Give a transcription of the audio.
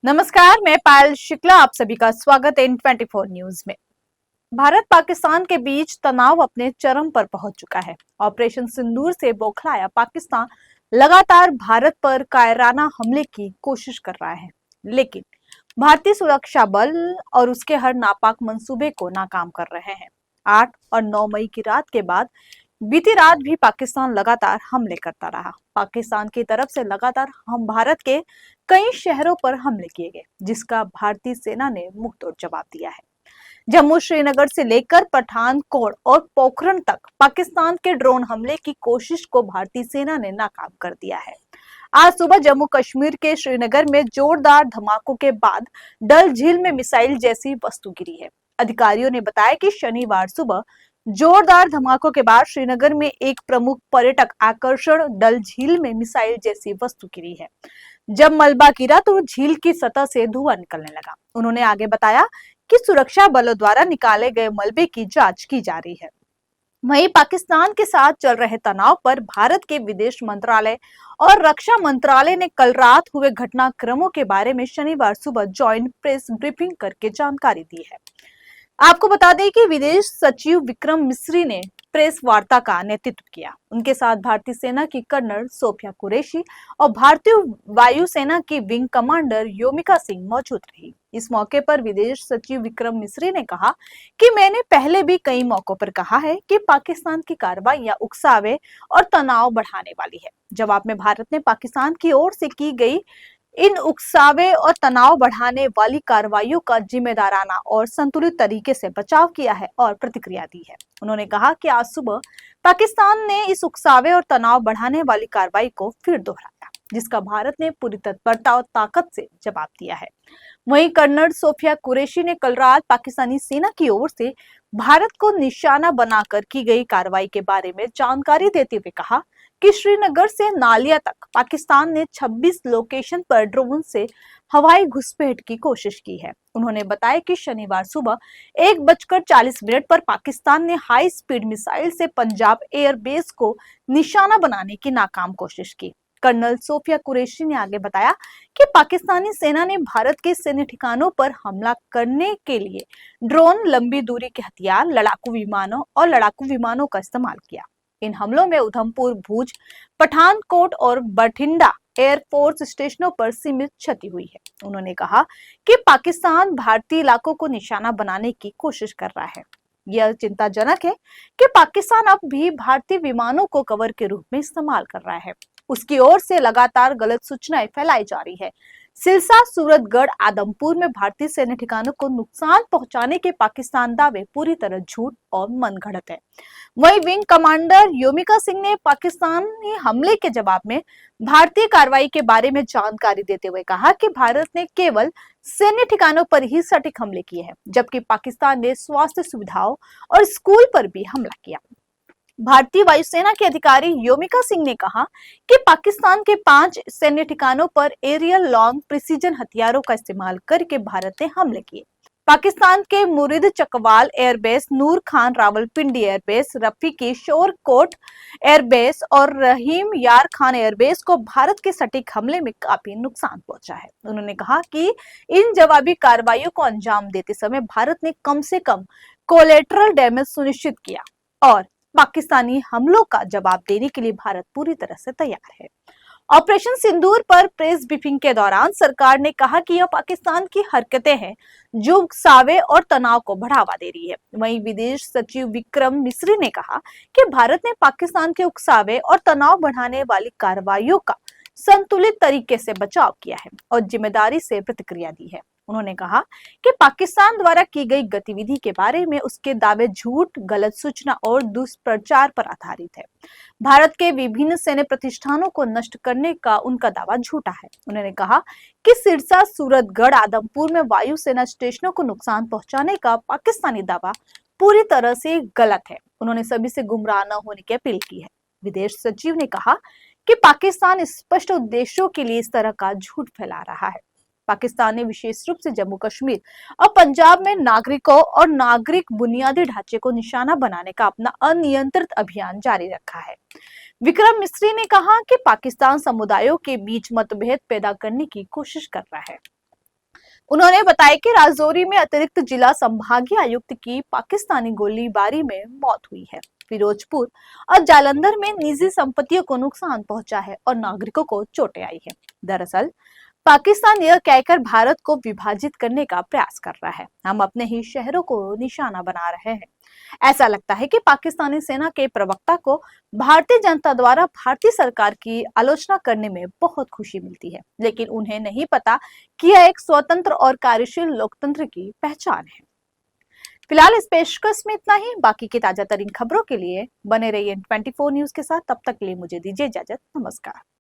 नमस्कार, मैं पायल शुक्ला। आप सभी का स्वागत है N24 न्यूज में। भारत पाकिस्तान के बीच तनाव अपने चरम पर पहुंच चुका है। ऑपरेशन सिंदूर से बौखलाया पाकिस्तान लगातार भारत पर कायराना हमले की कोशिश कर रहा है, लेकिन भारतीय सुरक्षा बल और उसके हर नापाक मंसूबे को नाकाम कर रहे हैं। 8 और 9 मई की रात के बाद बीती रात भी पाकिस्तान लगातार हमले करता रहा। पाकिस्तान की तरफ से लगातार हम भारत के कई शहरों पर हमले किए गए, जिसका भारतीय सेना ने मुंहतोड़ जवाब दिया है। जम्मू श्रीनगर से लेकर पठानकोट और पोखरण तक पाकिस्तान के ड्रोन हमले की कोशिश को भारतीय सेना ने नाकाम कर दिया है। आज सुबह जम्मू कश्मीर के श्रीनगर में जोरदार धमाकों के बाद डल झील में मिसाइल जैसी वस्तु गिरी है। अधिकारियों ने बताया कि शनिवार सुबह जोरदार धमाकों के बाद श्रीनगर में एक प्रमुख पर्यटक आकर्षण डल झील में मिसाइल जैसी वस्तु गिरी है। जब मलबा गिरा तो झील की सतह से धुआं निकलने लगा। उन्होंने आगे बताया कि सुरक्षा बलों द्वारा निकाले गए मलबे की जांच की जा रही है। वहीं पाकिस्तान के साथ चल रहे तनाव पर भारत के विदेश मंत्रालय और रक्षा मंत्रालय ने कल रात हुए घटनाक्रमों के बारे में शनिवार सुबह ज्वाइंट प्रेस ब्रीफिंग करके जानकारी दी है। आपको बता दें कि विदेश सचिव विक्रम मिस्री ने प्रेस वार्ता का नेतृत्व किया। उनके साथ भारतीय सेना की कर्नल सोफिया कुरैशी और भारतीय वायुसेना की विंग कमांडर योमिका सिंह मौजूद रही। इस मौके पर विदेश सचिव विक्रम मिस्री ने कहा कि मैंने पहले भी कई मौकों पर कहा है कि पाकिस्तान की कार्रवाइयां उकसावे और तनाव बढ़ाने वाली है। जवाब में भारत ने पाकिस्तान की ओर से की गई इन उकसावे और तनाव बढ़ाने वाली कार्रवाइयों का जिम्मेदाराना और संतुलित तरीके से बचाव किया है और प्रतिक्रिया दी है। उन्होंने कहा कि आज सुबह पाकिस्तान ने इस उकसावे और तनाव बढ़ाने वाली कार्रवाई को फिर दोहराया, जिसका भारत ने पूरी तत्परता और ताकत से जवाब दिया है। वहीं कर्नल सोफिया कुरैशी ने कल रात पाकिस्तानी सेना की ओर से भारत को निशाना बनाकर की गई कार्रवाई के बारे में जानकारी देते हुए कहा कि श्रीनगर से नालिया तक पाकिस्तान ने 26 लोकेशन पर ड्रोन से हवाई घुसपैठ की कोशिश की है। उन्होंने बताया कि शनिवार सुबह 1:40 पर पाकिस्तान ने हाई स्पीड मिसाइल से पंजाब एयरबेस को निशाना बनाने की नाकाम कोशिश की। कर्नल सोफिया कुरैशी ने आगे बताया कि पाकिस्तानी सेना ने भारत के सैन्य ठिकानों पर हमला करने के लिए ड्रोन, लंबी दूरी के हथियार, लड़ाकू विमानों का इस्तेमाल किया। इन हमलों में उधमपुर, भूज, पठानकोट और बठिंडा एयरफोर्स स्टेशनों पर सीमित क्षति हुई है। उन्होंने कहा कि पाकिस्तान भारतीय इलाकों को निशाना बनाने की कोशिश कर रहा है। यह चिंताजनक है कि पाकिस्तान अब भी भारतीय विमानों को कवर के रूप में इस्तेमाल कर रहा है। उसकी ओर से लगातार गलत सूचनाएं फैलाई जा रही है। सिरसा, सूरतगढ़, आदमपुर में भारतीय सैन्य ठिकानों को नुकसान पहुंचाने के पाकिस्तान दावे पूरी तरह झूठ और मनगढ़ंत है। वहीं विंग कमांडर योमिका सिंह ने पाकिस्तानी हमले के जवाब में भारतीय कार्रवाई के बारे में जानकारी देते हुए कहा कि भारत ने केवल सैन्य ठिकानों पर ही सटीक हमले किए हैं, जबकि पाकिस्तान ने स्वास्थ्य सुविधाओं और स्कूल पर भी हमला किया। भारतीय वायुसेना के अधिकारी योमिका सिंह ने कहा कि पाकिस्तान के 5 सैन्य ठिकानों पर एरियल लॉन्ग प्रिसीजन हथियारों का इस्तेमाल करके भारत ने हमले किए। पाकिस्तान के Murid Chakwal airbase, Nur Khan Rawalpindi airbase, Rafiqui Shorkot airbase और रहीम यार खान एयरबेस को भारत के सटीक हमले में काफी नुकसान पहुंचा है। उन्होंने कहा कि इन जवाबी कार्रवाइयों को अंजाम देते समय भारत ने कम से कम कोलेटरल डैमेज सुनिश्चित किया और पाकिस्तानी हमलों का जवाब देने के लिए भारत पूरी तरह से तैयार है। ऑपरेशन सिंदूर पर प्रेस ब्रीफिंग के दौरान सरकार ने कहा कि यह पाकिस्तान की हरकतें हैं जो उकसावे और तनाव को बढ़ावा दे रही है। वहीं विदेश सचिव विक्रम मिस्री ने कहा कि भारत ने पाकिस्तान के उकसावे और तनाव बढ़ाने वाली कार्रवाइयों का संतुलित तरीके से बचाव किया है और जिम्मेदारी से प्रतिक्रिया दी है। उन्होंने कहा कि पाकिस्तान द्वारा की गई गतिविधि के बारे में उसके दावे झूठ, गलत सूचना और दुष्प्रचार पर आधारित है। भारत के विभिन्न सैन्य प्रतिष्ठानों को नष्ट करने का उनका दावा झूठा है। उन्होंने कहा कि सिरसा, सूरतगढ़, आदमपुर में वायुसेना स्टेशनों को नुकसान पहुंचाने का पाकिस्तानी दावा पूरी तरह से गलत है। उन्होंने सभी से गुमराह न होने की अपील की है। विदेश सचिव ने कहा कि पाकिस्तान स्पष्ट उद्देश्यों के लिए इस तरह का झूठ फैला रहा है। पाकिस्तान ने विशेष रूप से जम्मू कश्मीर और पंजाब में नागरिकों और नागरिक बुनियादी ढांचे को निशाना बनाने का अपना अनियंत्रित अभियान जारी रखा है। विक्रम मिस्री ने कहा कि पाकिस्तान समुदायों के बीच मतभेद पैदा करने की कोशिश कर रहा है। उन्होंने बताया कि राजौरी में अतिरिक्त जिला संभागीय आयुक्त की पाकिस्तानी गोलीबारी में मौत हुई है। फिरोजपुर और जालंधर में निजी संपत्तियों को नुकसान पहुंचा है और नागरिकों को चोटें आई है। दरअसल पाकिस्तान यह कहकर भारत को विभाजित करने का प्रयास कर रहा है, हम अपने ही शहरों को निशाना बना रहे हैं। ऐसा लगता है कि पाकिस्तानी सेना के प्रवक्ता को भारतीय जनता द्वारा भारतीय सरकार की आलोचना करने में बहुत खुशी मिलती है, लेकिन उन्हें नहीं पता कि यह एक स्वतंत्र और कार्यशील लोकतंत्र की पहचान है। फिलहाल इस पेशकश में इतना ही। बाकी की ताजा तरीन खबरों के लिए बने रहिए 24 न्यूज के साथ। तब तक के लिए मुझे दीजिए इजाजत। नमस्कार।